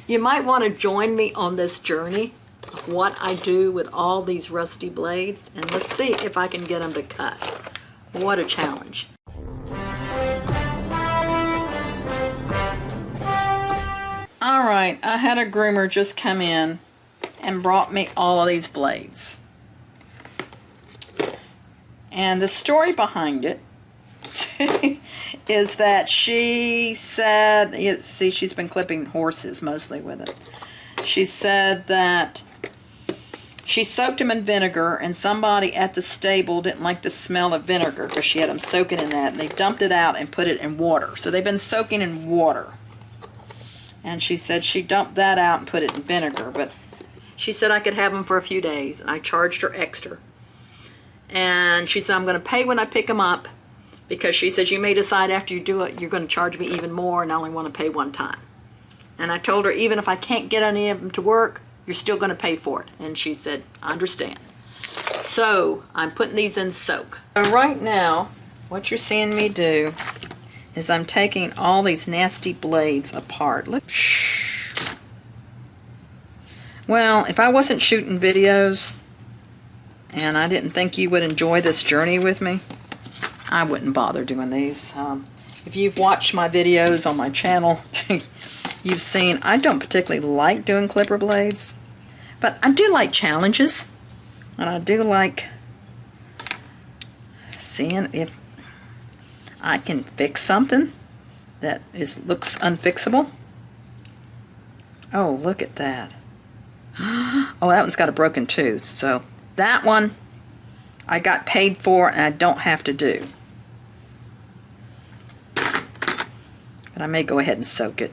You might want to join me on this journey of what I do with all these rusty blades, and let's see if I can get them to cut. What a challenge. Alright, I had a groomer just come in and brought me all of these blades. And the story behind it is that she said, see, she's been clipping horses mostly with it. She said that she soaked them in vinegar, and somebody at the stable didn't like the smell of vinegar because she had them soaking in that, and they dumped it out and put it in water. So they've been soaking in water. And she said she dumped that out and put it in vinegar, but she said I could have them for a few days, and I charged her extra. And she said, I'm going to pay when I pick them up, because she says, you may decide after you do it, you're going to charge me even more, and I only want to pay one time. And I told her, even if I can't get any of them to work, you're still going to pay for it. And she said, I understand. So I'm putting these in soak. So right now, what you're seeing me do is I'm taking all these nasty blades apart. Look. Well, if I wasn't shooting videos and I didn't think you would enjoy this journey with me, I wouldn't bother doing these. If you've watched my videos on my channel, you've seen I don't particularly like doing clipper blades, but I do like challenges, and I do like seeing if I can fix something that looks unfixable. Oh, look at that. Oh, that one's got a broken tooth, so that one I got paid for and I don't have to do. But I may go ahead and soak it.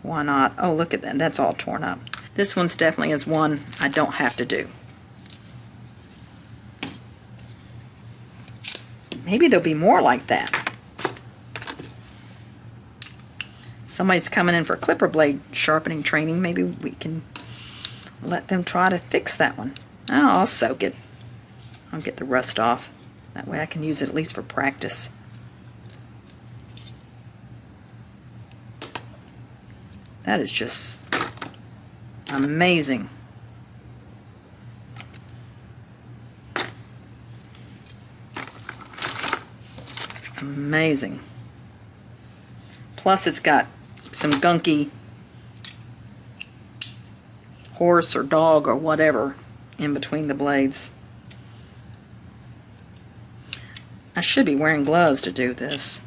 Why not? Oh, look at that. That's all torn up. This one's definitely is one I don't have to do. Maybe there'll be more like that. Somebody's coming in for clipper blade sharpening training. Maybe we can let them try to fix that one. Oh, I'll soak it. I'll get the rust off. That way I can use it at least for practice. That is just amazing. Amazing. Plus it's got some gunky horse or dog or whatever in between the blades. I should be wearing gloves to do this.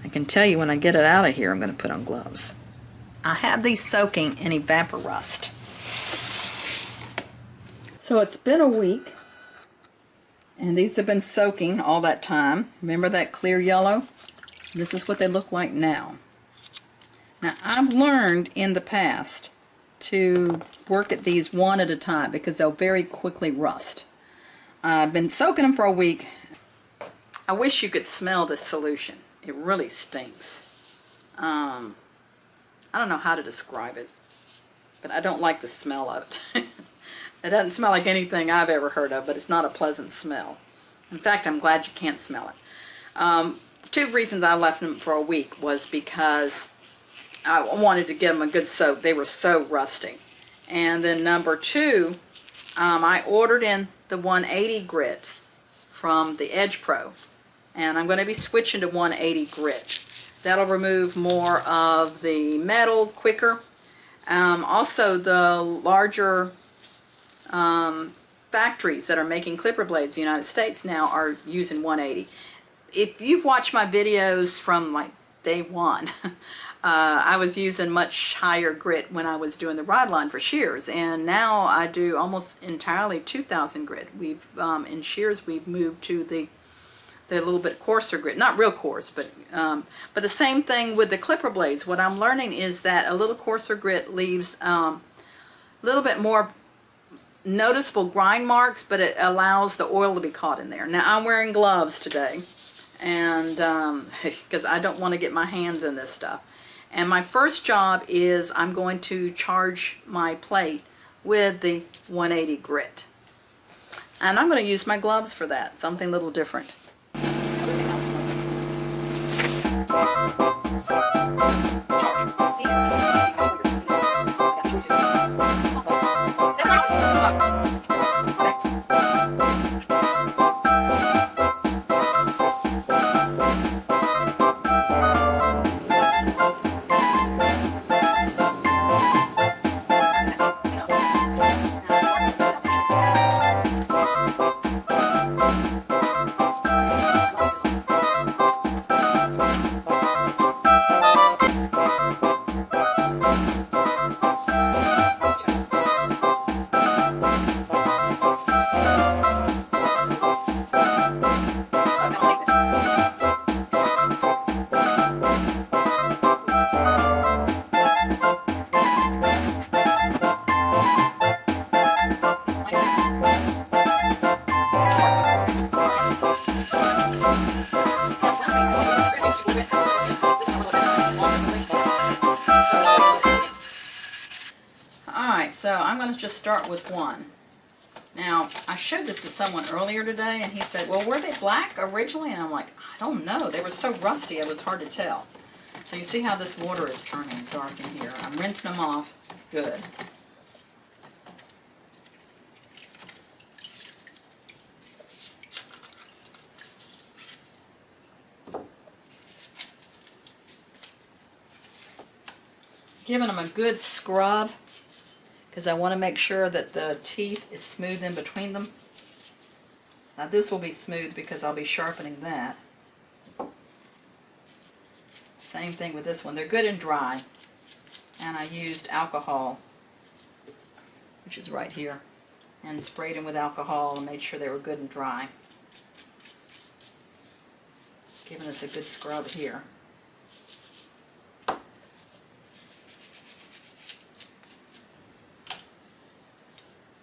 I can tell you when I get it out of here I'm going to put on gloves. I have these soaking in Evaporust. So it's been a week and these have been soaking all that time. Remember that clear yellow? This is what they look like now. Now I've learned in the past to work at these one at a time because they'll very quickly rust. I've been soaking them for a week. I wish you could smell this solution. It really stinks. I don't know how to describe it, but I don't like the smell of it. It doesn't smell like anything I've ever heard of, but it's not a pleasant smell. In fact, I'm glad you can't smell it. Two reasons I left them for a week was because I wanted to give them a good soak. They were so rusty. And then number two, I ordered in the 180 grit from the Edge Pro, and I'm going to be switching to 180 grit. That'll remove more of the metal quicker. Also, the larger factories that are making clipper blades in the United States now are using 180. If you've watched my videos from like day one, I was using much higher grit when I was doing the rod line for shears, and now I do almost entirely 2000 grit. We've in shears we've moved to the little bit coarser grit, not real coarse, but the same thing with the clipper blades. What I'm learning is that a little coarser grit leaves a little bit more noticeable grind marks, but it allows the oil to be caught in there. Now I'm wearing gloves today, and because I don't want to get my hands in this stuff. And my first job is I'm going to charge my plate with the 180 grit. And I'm going to use my gloves for that, something a little different. so I'm going to just start with one. Now, I showed this to someone earlier today, and he said, well, were they black originally? And I'm like, I don't know. They were so rusty, it was hard to tell. So you see how this water is turning dark in here. I'm rinsing them off. Good. Giving them a good scrub because I want to make sure that the teeth is smooth in between them. Now this will be smooth because I'll be sharpening that. Same thing with this one. They're good and dry. And I used alcohol, which is right here, and sprayed them with alcohol and made sure they were good and dry. Giving us a good scrub here.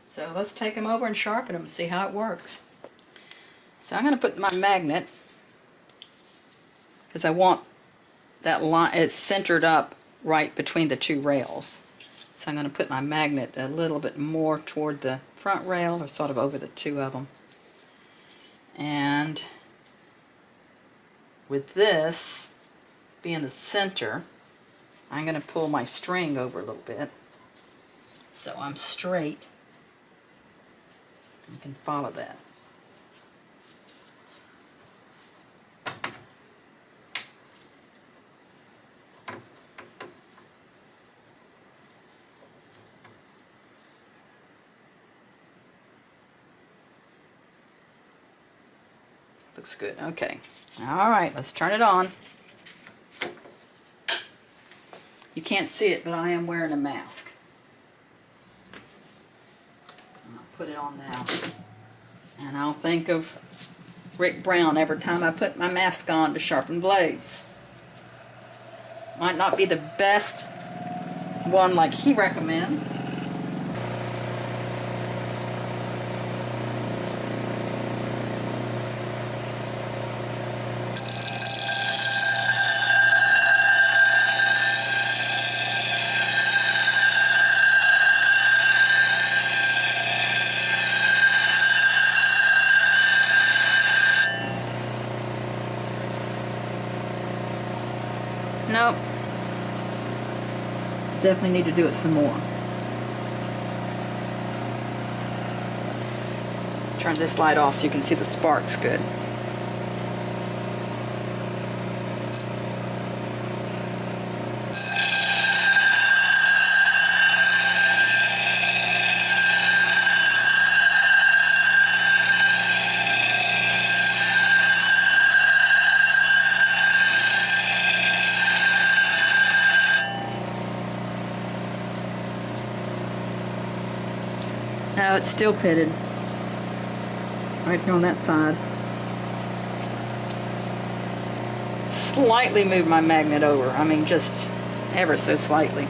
So let's take them over and sharpen them and see how it works. So I'm going to put my magnet, because I want that line, it's centered up right between the two rails. So I'm going to put my magnet a little bit more toward the front rail, or sort of over the two of them. And with this being the center, I'm going to pull my string over a little bit so I'm straight. You can follow that. Looks good. Okay. All right, let's turn it on. You can't see it, but I am wearing a mask. Put it on now, and I'll think of Rick Brown every time I put my mask on to sharpen blades. Might not be the best one like he recommends. Nope. Definitely need to do it some more. Turn this light off so you can see the sparks good. No, it's still pitted. Right here on that side. Slightly move my magnet over. I mean, just ever so slightly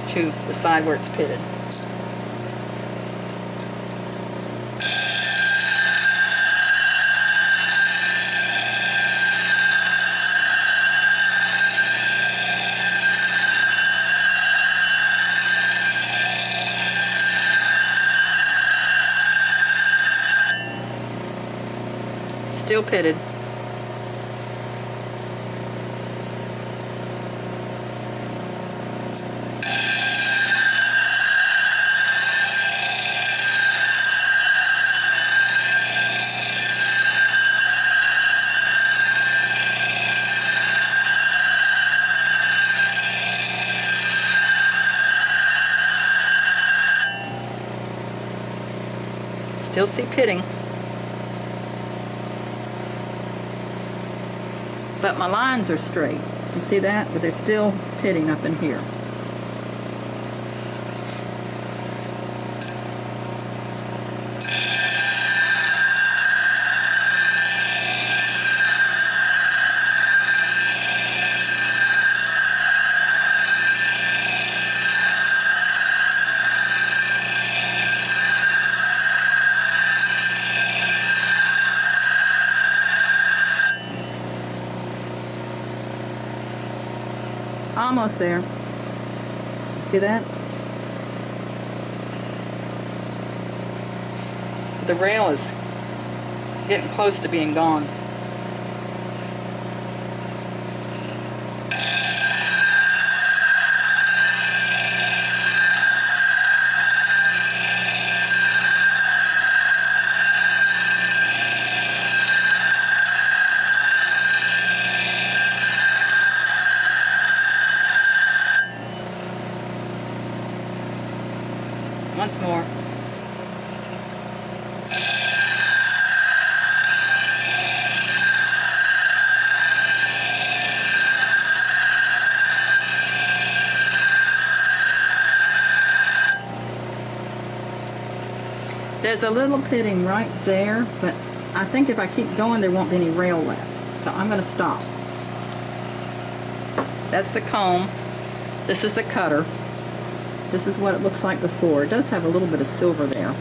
to the side where it's pitted. Still pitted. Still see pitting. But my lines are straight. You see that? But they're still pitting up in here. Almost there. You see that? the rail is getting close to being gone. Once more. There's a little pitting right there, but I think if I keep going there won't be any rail left. So I'm going to stop. That's the comb. This is the cutter. This is what it looks like before. It does have a little bit of silver there.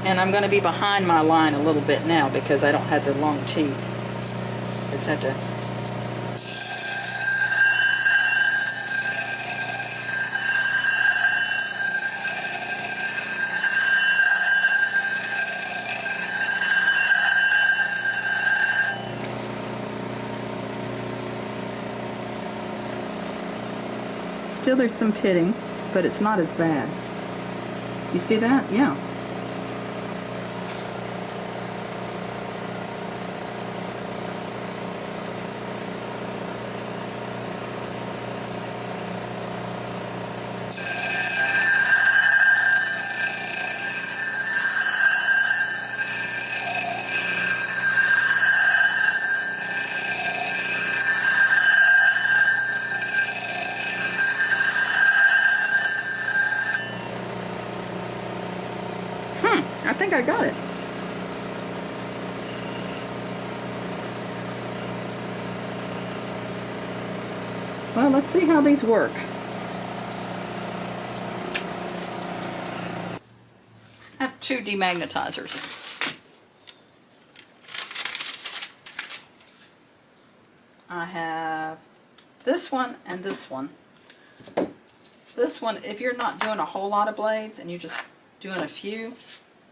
And I'm going to be behind my line a little bit now because I don't have the long teeth. Just have to. Still there's some pitting, but it's not as bad. You see that? Yeah. I think I got it. Well, let's see how these work. I have two demagnetizers. I have this one and this one. This one, if you're not doing a whole lot of blades and you're just doing a few,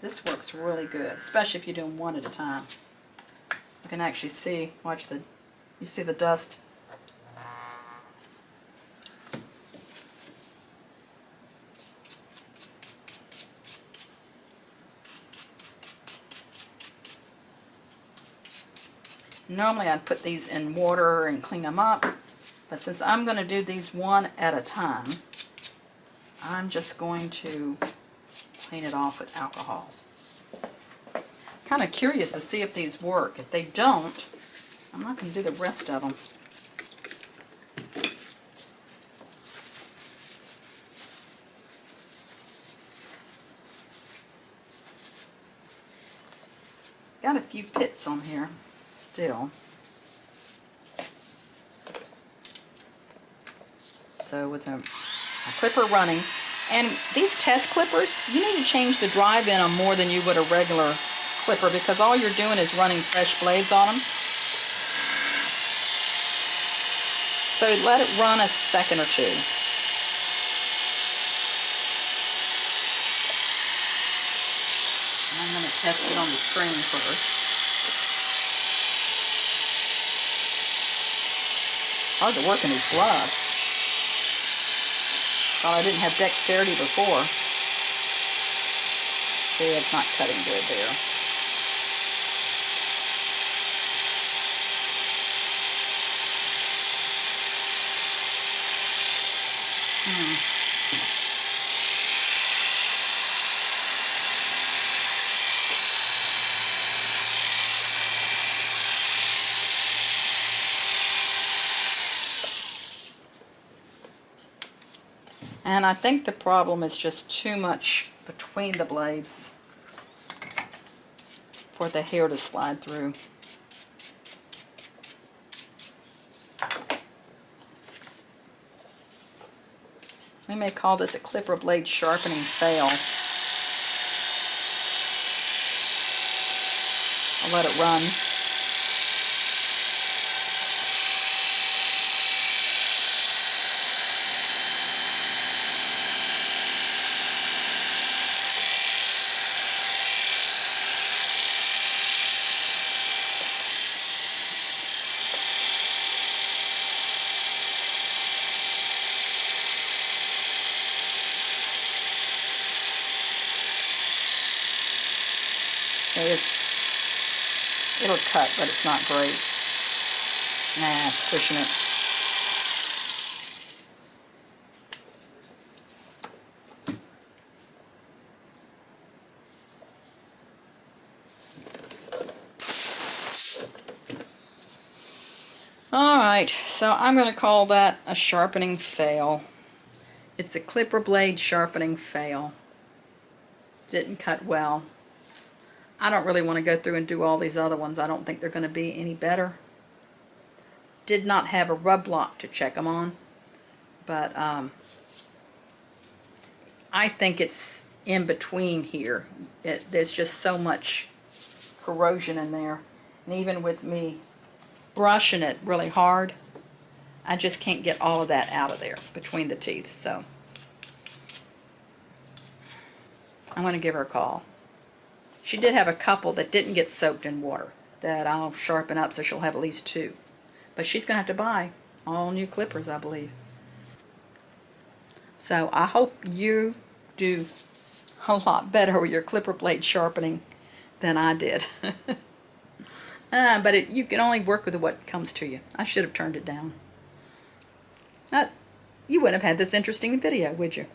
this works really good, especially if you're doing one at a time. You can actually see, you see the dust. Normally I'd put these in water and clean them up, but since I'm going to do these one at a time, I'm just going to clean it off with alcohol. Kind of curious to see if these work. If they don't, I'm not going to do the rest of them. Got a few pits on here still. So with a clipper running, and these test clippers, you need to change the drive in them more than you would a regular clipper because all you're doing is running fresh blades on them. So let it run a second or two. And I'm going to test it on the screen first. Hard to work in these gloves. Thought I didn't have dexterity before. See, it's not cutting good there. And I think the problem is just too much between the blades for the hair to slide through. We may call this a clipper blade sharpening fail. I'll let it run. It'll cut, but it's not great. Nah, it's pushing it. Alright, so I'm going to call that a sharpening fail. It's a clipper blade sharpening fail. Didn't cut well. I don't really want to go through and do all these other ones. I don't think they're going to be any better. Did not have a rub lock to check them on, but I think it's in between here. There's just so much corrosion in there, and even with me brushing it really hard, I just can't get all of that out of there between the teeth. So I'm going to give her a call. She did have a couple that didn't get soaked in water that I'll sharpen up, so she'll have at least 2. But she's going to have to buy all new clippers, I believe. So I hope you do a lot better with your clipper blade sharpening than I did. But you can only work with what comes to you. I should have turned it down. You wouldn't have had this interesting video, would you?